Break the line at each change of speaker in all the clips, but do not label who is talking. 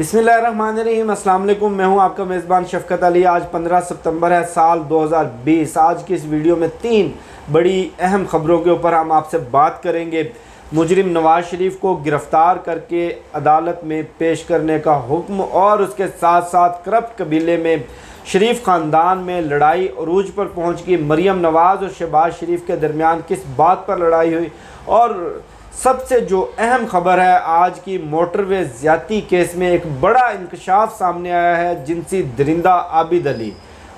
बिस्मिल्लाहिर्रहमानिर्रहीम। अस्सलाम वालेकुम। मैं हूं आपका मेज़बान शफ़क़त अली। आज 15 सितंबर है साल 2020। आज की इस वीडियो में 3 बड़ी अहम ख़बरों के ऊपर हम आपसे बात करेंगे। मुजरिम नवाज़ शरीफ को गिरफ़्तार करके अदालत में पेश करने का हुक्म और उसके साथ साथ करप्ट कबीले में शरीफ ख़ानदान में लड़ाई अरूज पर पहुँच गई। मरीम नवाज़ और शहबाज शरीफ के दरमियान किस बात पर लड़ाई हुई, और सबसे जो अहम खबर है आज की, मोटरवे ज़्यादती केस में एक बड़ा इंकशाफ सामने आया है। जिनसी दरिंदा आबिद अली,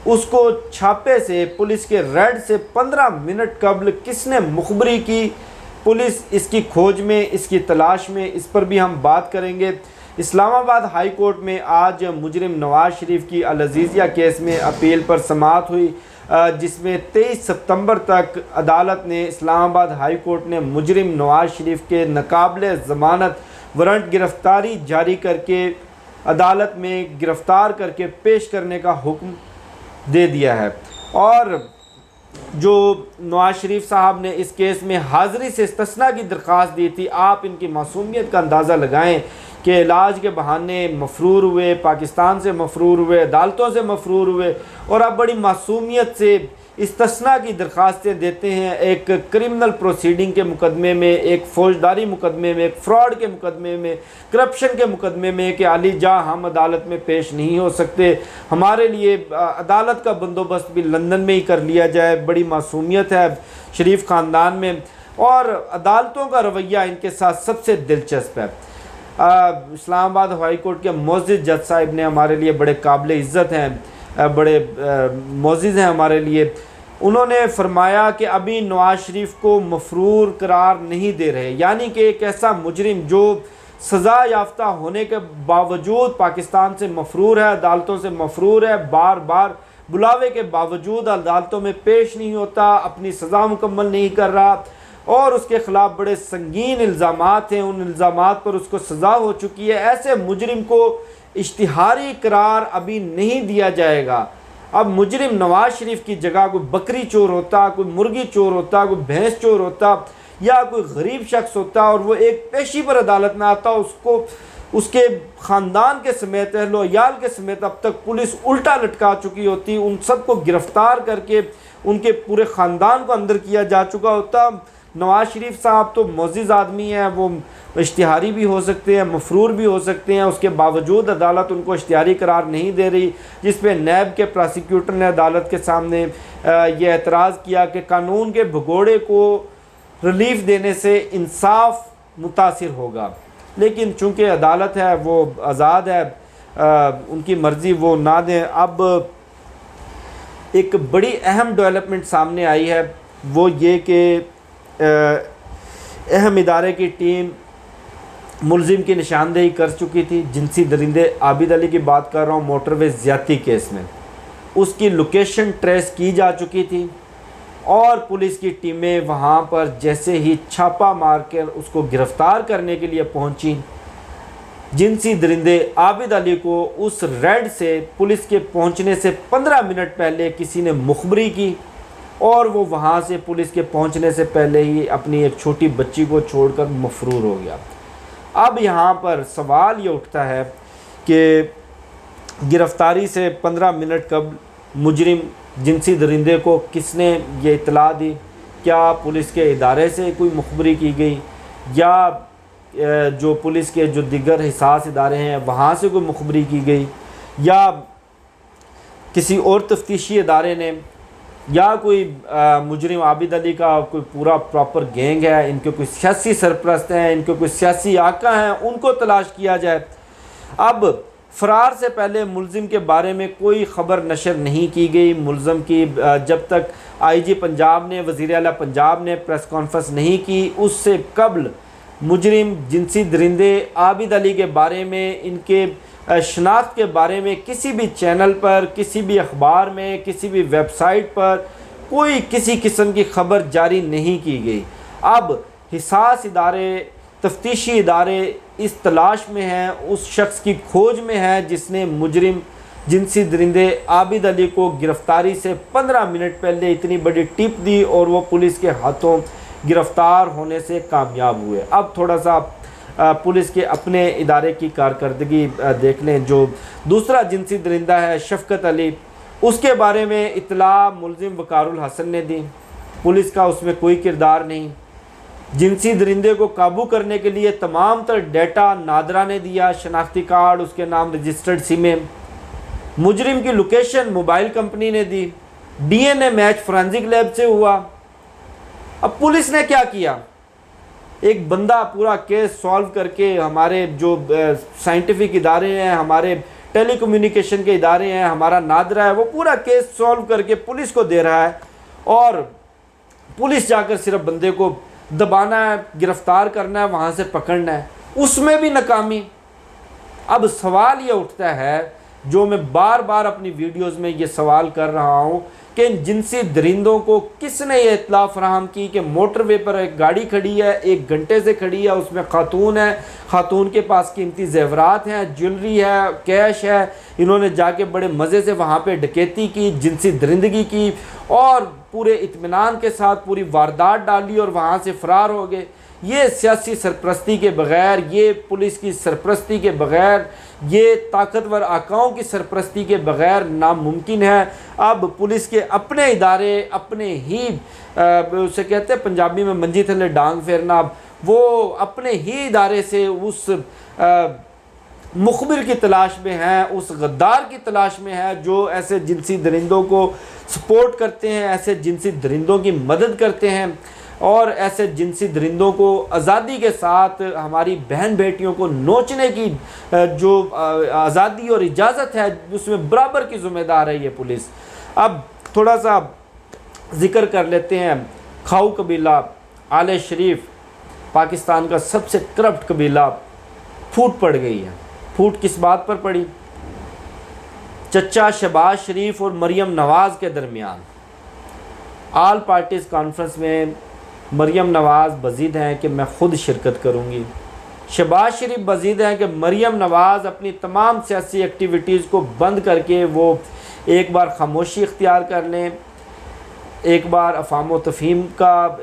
उसको छापे से पुलिस के रेड से 15 मिनट कबल किसने मुखबरी की, पुलिस इसकी खोज में, इसकी तलाश में, इस पर भी हम बात करेंगे। इस्लामाबाद हाई कोर्ट में आज मुजरिम नवाज़ शरीफ की अल अज़ीज़िया केस में अपील पर समाअत हुई, जिसमें 23 सितंबर तक अदालत ने, इस्लामाबाद हाई कोर्ट ने मुजरिम नवाज़ शरीफ के नाकाबिले ज़मानत वारंट गिरफ़्तारी जारी करके अदालत में गिरफ़्तार करके पेश करने का हुक्म दे दिया है। और जो नवाज़ शरीफ साहब ने इस केस में हाज़िरी से इस्तिस्ना की दरख्वास्त दी थी, आप इनकी मासूमियत का अंदाज़ा लगाएं कि इलाज के बहाने मफरूर हुए, पाकिस्तान से मफरूर हुए, अदालतों से मफरूर हुए, और अब बड़ी मासूमियत से इस्तिस्ना की दरख्वास्तें देते हैं। एक क्रिमिनल प्रोसीडिंग के मुकदमे में, एक फ़ौजदारी मुकदमे में, एक फ़्रॉड के मुकदमे में, करप्शन के मुकदमे में कि अली जा हम अदालत में पेश नहीं हो सकते, हमारे लिए अदालत का बंदोबस्त भी लंदन में ही कर लिया जाए। बड़ी मासूमियत है शरीफ ख़ानदान में, और अदालतों का रवैया इनके साथ सबसे दिलचस्प है। इस्लामाबाद हाई कोर्ट के मोअज़्ज़िज़ जज साहिब ने हमारे लिए बड़े काबिल इज़्ज़त हैं, बड़े मोअज़्ज़िज़ हैं हमारे लिए। उन्होंने फरमाया कि अभी नवाज़ शरीफ को मफरूर करार नहीं दे रहे, यानी कि एक ऐसा मुजरिम जो सज़ा याफ्ता होने के बावजूद पाकिस्तान से मफरूर है, अदालतों से मफरूर है, बार बार बुलावे के बावजूद अदालतों में पेश नहीं होता, अपनी सज़ा मुकम्मल नहीं कर रहा, और उसके ख़िलाफ़ बड़े संगीन इल्ज़ामात हैं, उन इल्ज़ामात पर उसको सज़ा हो चुकी है। ऐसे मुजरिम को इश्तिहारी करार अभी नहीं दिया जाएगा। अब मुजरिम नवाज़ शरीफ की जगह कोई बकरी चोर होता, कोई मुर्गी चोर होता, कोई भैंस चोर होता, या कोई गरीब शख्स होता, और वो एक पेशी पर अदालत में आता, उसको उसके ख़ानदान के समेत, अहलो अयाल के समेत अब तक पुलिस उल्टा लटका चुकी होती, उन सबको गिरफ़्तार करके उनके पूरे ख़ानदान को अंदर किया जा चुका होता। नवाज़ शरीफ साहब तो मोअज़्ज़िज़ आदमी हैं, वो इश्तिहारी भी हो सकते हैं, मफरूर भी हो सकते हैं, उसके बावजूद अदालत उनको इश्तिहारी करार नहीं दे रही, जिस पे नैब के प्रोसिक्यूटर ने अदालत के सामने ये एतराज़ किया कि कानून के भगोड़े को रिलीफ देने से इंसाफ मुतासिर होगा। लेकिन चूँकि अदालत है वो आज़ाद है, उनकी मर्ज़ी वो ना दें। अब एक बड़ी अहम डेवलपमेंट सामने आई है, वो ये कि अहम इदारे की टीम मुलजिम की निशानदेही कर चुकी थी। जिनसी दरिंदे आबिद अली की बात कर रहा हूँ, मोटरवे ज़्यादती केस में उसकी लोकेशन ट्रेस की जा चुकी थी, और पुलिस की टीमें वहाँ पर जैसे ही छापा मार कर उसको गिरफ़्तार करने के लिए पहुँची, जिनसी दरिंदे आबिद अली को उस रेड से पुलिस के पहुँचने से 15 मिनट पहले किसी ने मुखबरी की, और वो वहाँ से पुलिस के पहुँचने से पहले ही अपनी एक छोटी बच्ची को छोड़कर मफरूर हो गया। अब यहाँ पर सवाल ये उठता है कि गिरफ़्तारी से 15 मिनट कबल मुजरिम जिनसी दरिंदे को किसने ये इत्तला दी? क्या पुलिस के इदारे से कोई मुखबरी की गई, या जो पुलिस के जो दिगर हिसास इदारे हैं वहाँ से कोई मुखबरी की गई, या किसी और तफ्तीशी इदारे ने, या कोई मुजरिम आबिद अली का कोई पूरा प्रॉपर गैंग है, इनके कोई सियासी सरपरस्त हैं, इनके कोई सियासी आका हैं, उनको तलाश किया जाए। अब फ़रार से पहले मुलजिम के बारे में कोई ख़बर नशर नहीं की गई। मुलजिम की जब तक IG पंजाब ने, वज़ीर आला पंजाब ने प्रेस कॉन्फ्रेंस नहीं की, उससे कबल मुजरिम जिनसी दरिंदे आबिद अली के बारे में, इनके शनाख्त के बारे में किसी भी चैनल पर, किसी भी अखबार में, किसी भी वेबसाइट पर कोई किसी किस्म की ख़बर जारी नहीं की गई। अब हिसास इदारे, तफ्तीशी इदारे इस तलाश में हैं, उस शख्स की खोज में है जिसने मुजरिम जिनसी दरिंदे आबिद अली को गिरफ़्तारी से 15 मिनट पहले इतनी बड़ी टिप दी, और वो पुलिस के हाथों गिरफ़्तार होने से कामयाब हुए। अब थोड़ा सा पुलिस के अपने इदारे की कारकर्दगी देख लें। जो दूसरा जिनसी दरिंदा है शफकत अली, उसके बारे में इत्तला मुलजिम वकारुल हसन ने दी, पुलिस का उसमें कोई किरदार नहीं। जिनसी दरिंदे को काबू करने के लिए तमाम तर डेटा नादरा ने दिया, शनाख्ती कार्ड, उसके नाम रजिस्टर्ड सिमें। मुजरिम की लोकेशन मोबाइल कंपनी ने दी, डीएनए मैच फोरेंसिक लैब से हुआ। अब पुलिस ने क्या किया, एक बंदा पूरा केस सॉल्व करके, हमारे जो साइंटिफिक इदारे हैं, हमारे टेलीकम्युनिकेशन के इदारे हैं, हमारा नादरा है, वो पूरा केस सॉल्व करके पुलिस को दे रहा है और पुलिस जाकर सिर्फ बंदे को दबाना है, गिरफ्तार करना है, वहाँ से पकड़ना है, उसमें भी नाकामी। अब सवाल ये उठता है, जो मैं बार बार अपनी वीडियोस में ये सवाल कर रहा हूँ कि इन जिनसी दरिंदों को किसने ये इत्तला फराहम की कि मोटरवे पर एक गाड़ी खड़ी है, 1 घंटे से खड़ी है, उसमें खातून है, खातून के पास कीमती जेवरात हैं, ज्वेलरी है, कैश है, इन्होंने जाके बड़े मज़े से वहाँ पे डकैती की, जिनसी दरिंदगी की और पूरे इत्मीनान के साथ पूरी वारदात डाली और वहाँ से फ़रार हो गए। ये सियासी सरपरस्ती के बग़ैर, ये पुलिस की सरपरस्ती के बग़ैर, ये ताकतवर आकाओं की सरपरस्ती के बग़ैर नामुमकिन है। अब पुलिस के अपने इदारे, अपने ही उसे कहते हैं पंजाबी में मंजी थले डांग फेरना, वो अपने ही इदारे से उस मुखबिर की तलाश में हैं, उस गद्दार की तलाश में है जो ऐसे जिनसी दरिंदों को सपोर्ट करते हैं, ऐसे जिनसी दरिंदों की मदद करते हैं और ऐसे जिनसी दरिंदों को आज़ादी के साथ हमारी बहन बेटियों को नोचने की जो आज़ादी और इजाज़त है, उसमें बराबर की ज़िम्मेदार है ये पुलिस। अब थोड़ा सा ज़िक्र कर लेते हैं, खाऊ कबीला आले शरीफ पाकिस्तान का सबसे करप्ट कबीला, फूट पड़ गई है। फूट किस बात पर पड़ी? चचा शहबाज शरीफ और मरियम नवाज़ के दरमियान आल पार्टीज़ कॉन्फ्रेंस में मरियम नवाज़ बजीद हैं कि मैं ख़ुद शिरकत करूंगी। शहबाज शरीफ बजीद हैं कि मरियम नवाज़ अपनी तमाम सियासी एक्टिविटीज़ को बंद करके वो एक बार खामोशी इख्तियार कर लें, एक बार अफ़ाम व तफ़हीम का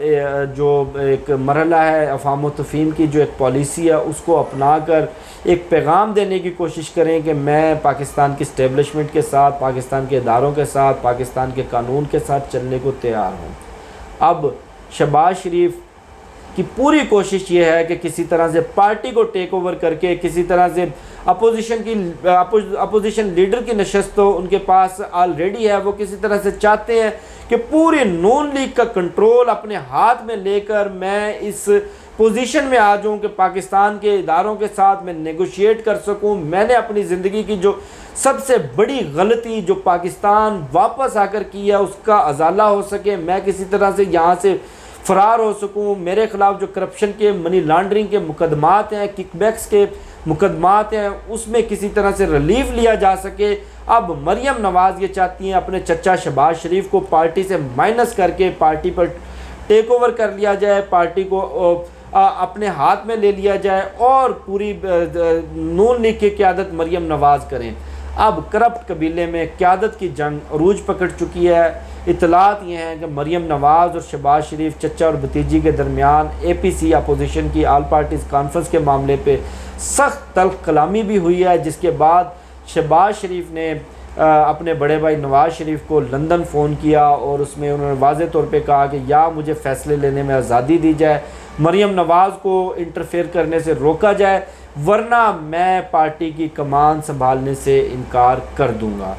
जो एक मरहला है, अफ़ाम व तफ़हीम की जो एक पॉलिसी है, उसको अपना कर एक पैगाम देने की कोशिश करें कि मैं पाकिस्तान की इस्टेब्लिशमेंट के साथ, पाकिस्तान के इदारों के साथ, पाकिस्तान के कानून के साथ चलने को तैयार हूँ। अब शहबाज शरीफ की पूरी कोशिश ये है कि किसी तरह से पार्टी को टेक ओवर करके, किसी तरह से अपोजिशन लीडर की नशस्त तो उनके पास ऑलरेडी है, वो किसी तरह से चाहते हैं कि पूरी नून लीग का कंट्रोल अपने हाथ में लेकर मैं इस पोजीशन में आ जाऊं कि पाकिस्तान के इदारों के साथ मैं नेगोशिएट कर सकूं। मैंने अपनी ज़िंदगी की जो सबसे बड़ी गलती जो पाकिस्तान वापस आकर की है उसका अजाला हो सके, मैं किसी तरह से यहाँ से फ़रार हो सकूं, मेरे ख़िलाफ़ जो करप्शन के, मनी लॉन्ड्रिंग के मुकदमात हैं, किकबैक्स के मुकदमात हैं, उसमें किसी तरह से रिलीफ लिया जा सके। अब मरियम नवाज़ ये चाहती हैं अपने चचा शहबाज शरीफ को पार्टी से माइनस करके पार्टी पर टेक ओवर कर लिया जाए, पार्टी को अपने हाथ में ले लिया जाए और पूरी नून लीग की क़यादत मरियम नवाज़ करें। अब करप्ट कबीले में क़यादत की जंग अरूज पकड़ चुकी है। इतलात ये हैं कि मरियम नवाज़ और शहबाज शरीफ चचा और भतीजी के दरमियान APC अपोजिशन की आल पार्टीज़ कॉन्फ्रेंस के मामले पे सख्त तल्ख कलामी भी हुई है, जिसके बाद शहबाज शरीफ ने अपने बड़े भाई नवाज़ शरीफ को लंदन फ़ोन किया और उसमें उन्होंने वाज़े तौर पे कहा कि या मुझे फ़ैसले लेने में आज़ादी दी जाए, मरियम नवाज़ को इंटरफेयर करने से रोका जाए, वरना मैं पार्टी की कमान संभालने से इनकार कर दूंगा।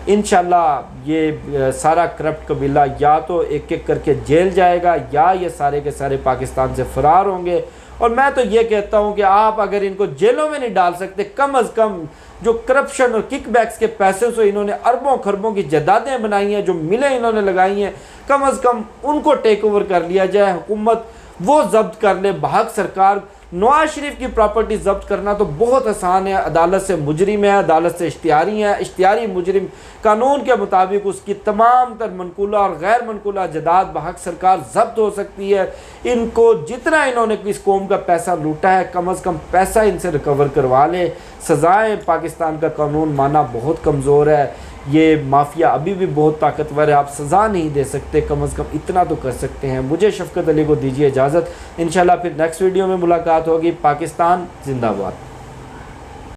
इंशाल्लाह ये सारा करप्ट कबीला या तो एक एक करके जेल जाएगा या ये सारे के सारे पाकिस्तान से फ़रार होंगे। और मैं तो ये कहता हूँ कि आप अगर इनको जेलों में नहीं डाल सकते, कम अज़ कम जो करप्शन और किकबैक्स के पैसे से इन्होंने अरबों खरबों की जायदादें बनाई हैं, जो मिलें इन्होंने लगाई हैं, कम अज़ कम उनको टेक ओवर कर लिया जाए, हुकूमत वो जब्त कर ले। भाग सरकार नवाज शरीफ की प्रॉपर्टी जब्त करना तो बहुत आसान है, अदालत से मुजरिम है, अदालत से इश्तियारी है, इश्तियारी मुजरिम कानून के मुताबिक उसकी तमाम तर मनकूला और गैर मनकूला जायदाद बहक सरकार जब्त हो सकती है। इनको जितना इन्होंने इस कौम का पैसा लूटा है, कम अज़ कम पैसा इनसे रिकवर करवा ले। सज़ाएँ पाकिस्तान का कानून माना बहुत कमज़ोर है। ये माफिया अभी भी बहुत ताकतवर है, आप सज़ा नहीं दे सकते, कम अज़ कम इतना तो कर सकते हैं। मुझे शफ़क़त अली को दीजिए इजाज़त, इंशाल्लाह फिर नेक्स्ट वीडियो में मुलाकात होगी। पाकिस्तान जिंदाबाद।